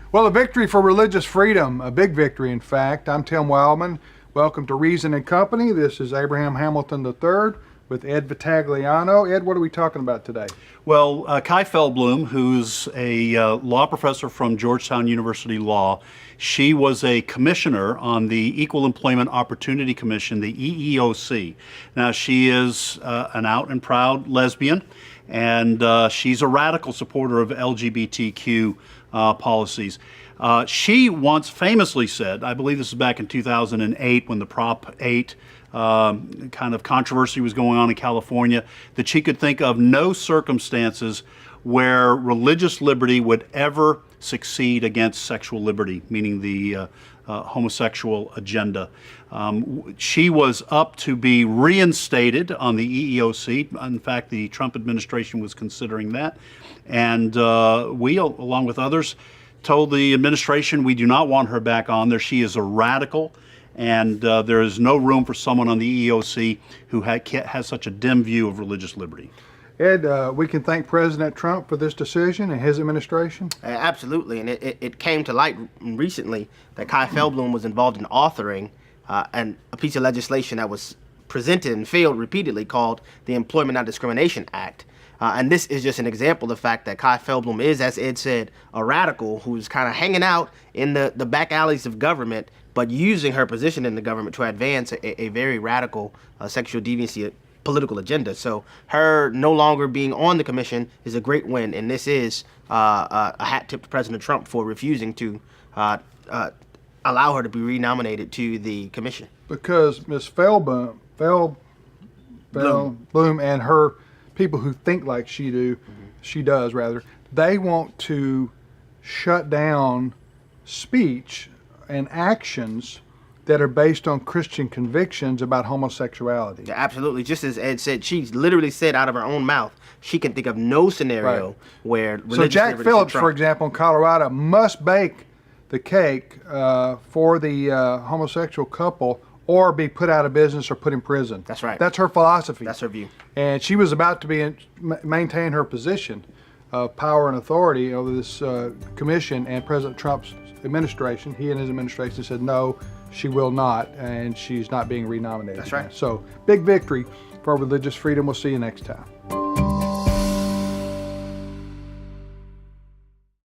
Well, a victory for religious freedom, a big victory, in fact. I'm Tim Wildman. Welcome to Reason and Company. This is Abraham Hamilton III with Ed Vitagliano. Ed, what are we talking about today? Well, Kai Feldblum, who's a law professor from Georgetown University Law, she was a commissioner on the Equal Employment Opportunity Commission, the EEOC. Now, she is an out and proud lesbian, and she's a radical supporter of LGBTQ policies. She once famously said, I believe this is back in 2008 when the Prop 8 kind of controversy was going on in California, that she could think of no circumstances where religious liberty would ever succeed against sexual liberty, meaning the homosexual agenda. She was up to be reinstated on the EEOC. In fact, the Trump administration was considering that. And we, along with others, told the administration we do not want her back on there. She is a radical, and there is no room for someone on the EEOC who has such a dim view of religious liberty. Ed, we can thank President Trump for this decision and his administration? Absolutely, and it came to light recently that Kai Feldblum was involved in authoring a piece of legislation that was presented and failed repeatedly called the Employment Non-Discrimination Act. And this is just an example of the fact that Kai Feldblum is, as Ed said, a radical who's kind of hanging out in the back alleys of government, but using her position in the government to advance a very radical sexual deviancy political agenda. So her no longer being on the commission is a great win, and this is a hat tip to President Trump for refusing to allow her to be renominated to the commission. Because Ms. Feldblum and her people who think like she does, they want to shut down speech and actions that are based on Christian convictions about homosexuality. Yeah, absolutely. Just as Ed said, she literally said out of her own mouth, she can think of no scenario where religious So Jack Phillips, for example, in Colorado, must bake the cake for the homosexual couple or be put out of business or put in prison. That's right. That's her philosophy. That's her view. And she was about to maintain her position of power and authority over this commission, and President Trump's administration, he and his administration said, no, she will not, and she's not being renominated. That's right. So, big victory for religious freedom. We'll see you next time.